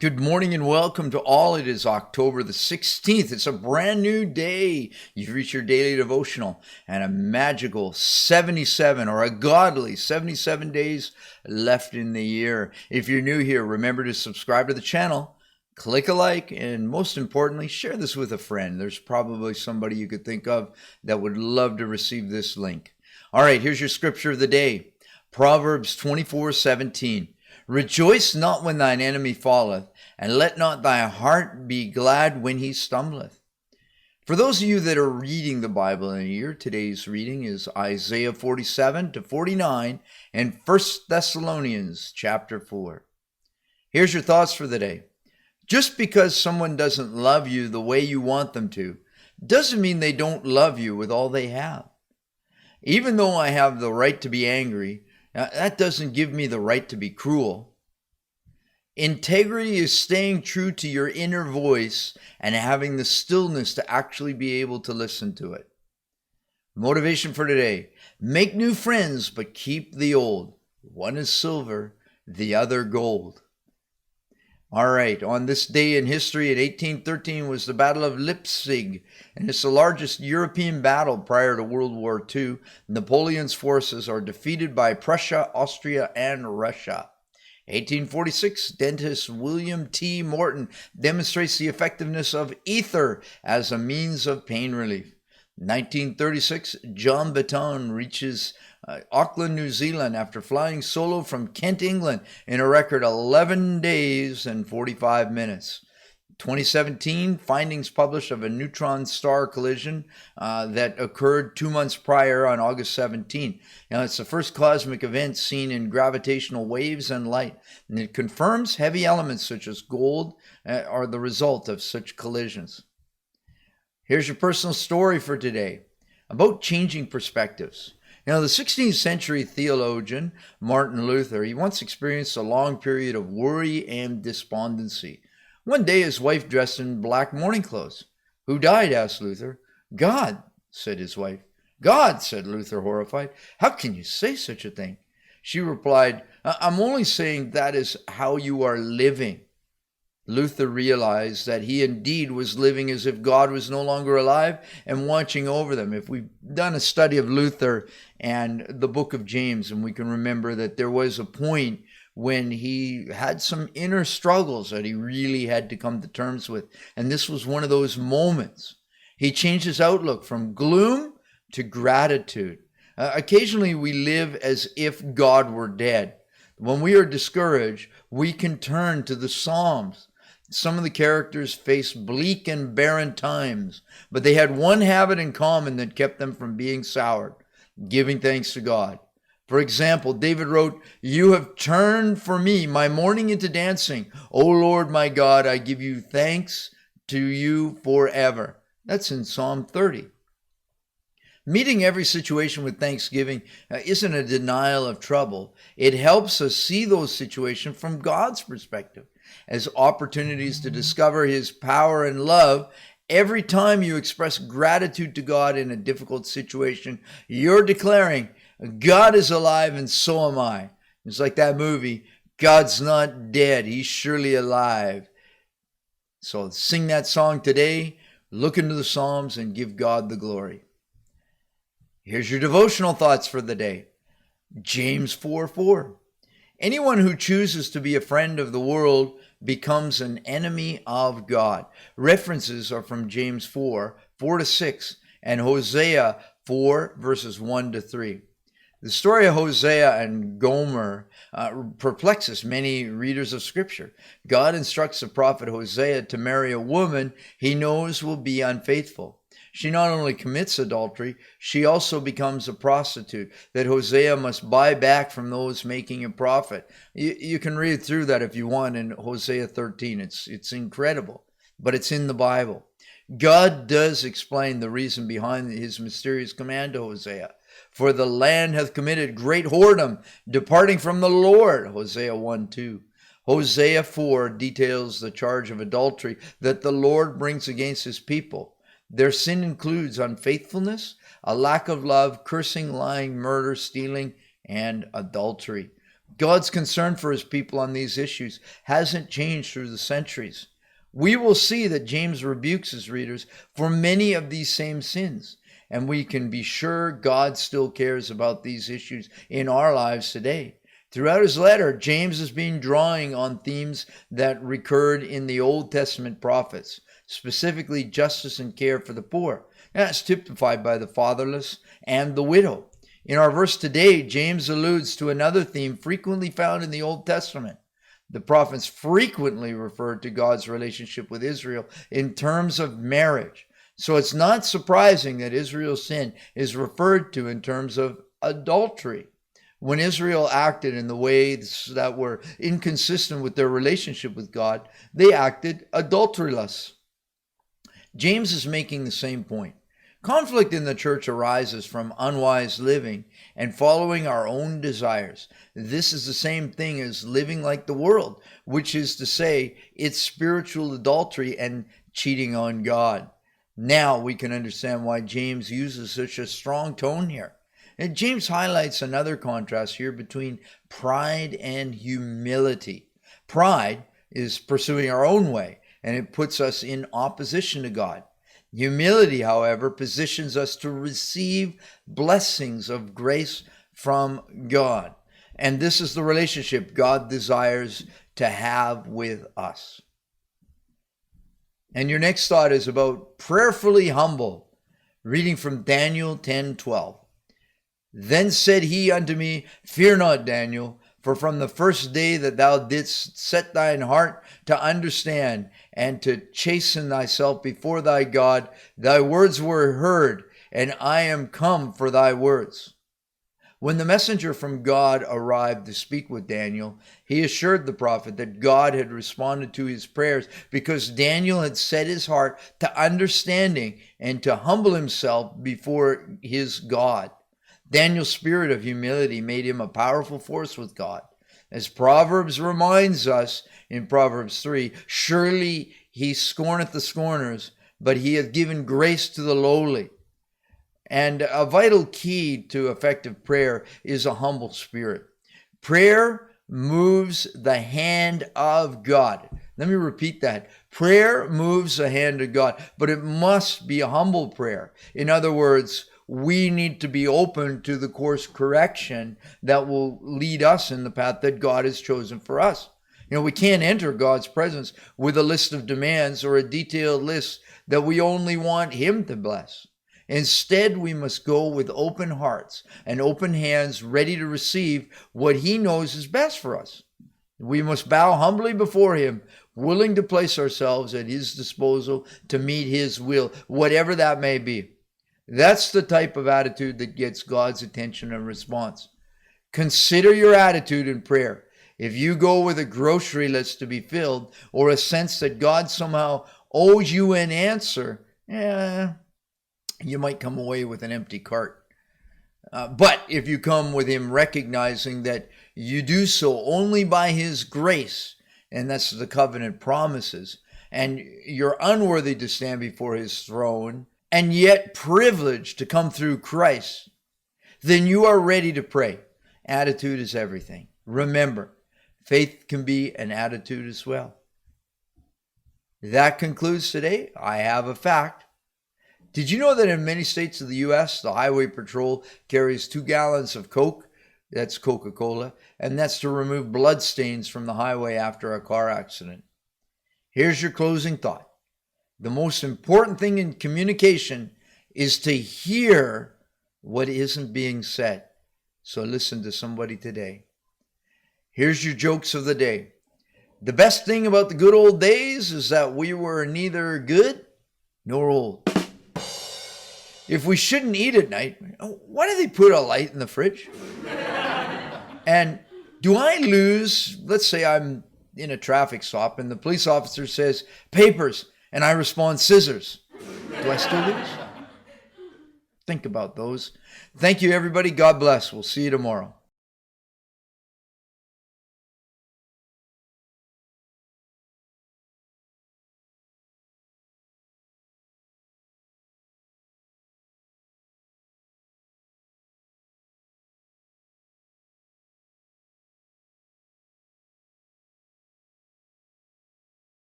Good morning and welcome to all. It is October the 16th. It's a brand new day. You've reached your daily devotional and a magical 77 or a godly 77 days left in the year. If you're new here, remember to subscribe to the channel, click a like, and most importantly, share this with a friend. There's probably somebody you could think of that would love to receive this link. All right, here's your scripture of the day. Proverbs 24:17. Rejoice not when thine enemy falleth, and let not thy heart be glad when he stumbleth. For those of you that are reading the Bible in a year, today's reading is Isaiah 47 to 49 and 1 Thessalonians chapter 4. Here's your thoughts for the day. Just because someone doesn't love you the way you want them to, doesn't mean they don't love you with all they have. Even though I have the right to be angry, that doesn't give me the right to be cruel. Integrity is staying true to your inner voice and having the stillness to actually be able to listen to it. Motivation for today. Make new friends, but keep the old. One is silver, the other gold. All right, on this day in history in 1813 was the Battle of Leipzig, and it's the largest European battle prior to World War II. Napoleon's forces are defeated by Prussia, Austria, and Russia. 1846, dentist William T. Morton demonstrates the effectiveness of ether as a means of pain relief. 1936, John Baton reaches Auckland, New Zealand after flying solo from Kent, England in a record 11 days and 45 minutes. 2017, findings published of a neutron star collision that occurred 2 months prior on August 17. Now, it's the first cosmic event seen in gravitational waves and light, and it confirms heavy elements such as gold are the result of such collisions. Here's your personal story for today about changing perspectives. The 16th century theologian Martin Luther, he once experienced a long period of worry and despondency. One day his wife dressed in black mourning clothes. "Who died?" asked Luther. "God," said his wife. "God," said Luther, horrified. "How can you say such a thing?" She replied, "I'm only saying that is how you are living." Luther realized that he indeed was living as if God was no longer alive and watching over them. If we've done a study of Luther and the book of James, and we can remember that there was a point when he had some inner struggles that he really had to come to terms with. And this was one of those moments. He changed his outlook from gloom to gratitude. Occasionally we live as if God were dead. When we are discouraged, we can turn to the Psalms. Some of the characters faced bleak and barren times, but they had one habit in common that kept them from being soured: giving thanks to God. For example, David wrote, "You have turned for me my mourning into dancing. O Lord my God, I give you thanks to you forever." That's in Psalm 30. Meeting every situation with thanksgiving isn't a denial of trouble. It helps us see those situations from God's perspective as opportunities to discover His power and love. Every time you express gratitude to God in a difficult situation, you're declaring, God is alive and so am I. It's like that movie, God's not dead, He's surely alive. So sing that song today, look into the Psalms, and give God the glory. Here's your devotional thoughts for the day. James 4:4. Anyone who chooses to be a friend of the world becomes an enemy of God. References are from James 4:4-6, and Hosea 4, verses 1-3. The story of Hosea and Gomer perplexes many readers of Scripture. God instructs the prophet Hosea to marry a woman he knows will be unfaithful. She not only commits adultery, she also becomes a prostitute that Hosea must buy back from those making a profit. You can read through that if you want in Hosea 13. It's incredible, but it's in the Bible. God does explain the reason behind his mysterious command to Hosea. For the land hath committed great whoredom, departing from the Lord. Hosea 1:2. Hosea 4 details the charge of adultery that the Lord brings against his people. Their sin includes unfaithfulness, a lack of love, cursing, lying, murder, stealing, and adultery. God's concern for his people on these issues hasn't changed through the centuries. We will see that James rebukes his readers for many of these same sins, and we can be sure God still cares about these issues in our lives today. Throughout his letter, James has been drawing on themes that recurred in the Old Testament prophets, specifically justice and care for the poor. That's typified by the fatherless and the widow. In our verse today, James alludes to another theme frequently found in the Old Testament. The prophets frequently referred to God's relationship with Israel in terms of marriage. So it's not surprising that Israel's sin is referred to in terms of adultery. When Israel acted in the ways that were inconsistent with their relationship with God, they acted adulterous. James is making the same point. Conflict in the church arises from unwise living and following our own desires. This is the same thing as living like the world, which is to say, it's spiritual adultery and cheating on God. Now we can understand why James uses such a strong tone here. And James highlights another contrast here between pride and humility. Pride is pursuing our own way, and it puts us in opposition to God. Humility, however, positions us to receive blessings of grace from God. And this is the relationship God desires to have with us. And your next thought is about prayerfully humble, reading from Daniel 10:12. Then said he unto me, Fear not, Daniel, for from the first day that thou didst set thine heart to understand and to chasten thyself before thy God, thy words were heard, and I am come for thy words. When the messenger from God arrived to speak with Daniel, he assured the prophet that God had responded to his prayers because Daniel had set his heart to understanding and to humble himself before his God. Daniel's spirit of humility made him a powerful force with God. As Proverbs reminds us in Proverbs 3, surely he scorneth the scorners, but he hath given grace to the lowly. And a vital key to effective prayer is a humble spirit. Prayer moves the hand of God. Let me repeat that. Prayer moves the hand of God, but it must be a humble prayer. In other words, we need to be open to the course correction that will lead us in the path that God has chosen for us. We can't enter God's presence with a list of demands or a detailed list that we only want him to bless. Instead, we must go with open hearts and open hands, ready to receive what he knows is best for us. We must bow humbly before him, willing to place ourselves at his disposal to meet his will, whatever that may be. That's the type of attitude that gets God's attention and response. Consider your attitude in prayer. If you go with a grocery list to be filled or a sense that God somehow owes you an answer, you might come away with an empty cart. But if you come with him recognizing that you do so only by his grace, and that's the covenant promises, and you're unworthy to stand before his throne, and yet privileged to come through Christ, then you are ready to pray. Attitude is everything. Remember, faith can be an attitude as well. That concludes today. I have a fact. Did you know that in many states of the U.S., the Highway Patrol carries 2 gallons of Coke, that's Coca-Cola, and that's to remove blood stains from the highway after a car accident? Here's your closing thought. The most important thing in communication is to hear what isn't being said. So listen to somebody today. Here's your jokes of the day. The best thing about the good old days is that we were neither good nor old. If we shouldn't eat at night, why do they put a light in the fridge? And do I lose, let's say I'm in a traffic stop and the police officer says, papers, and I respond, scissors. Do I still lose? Think about those. Thank you, everybody. God bless. We'll see you tomorrow.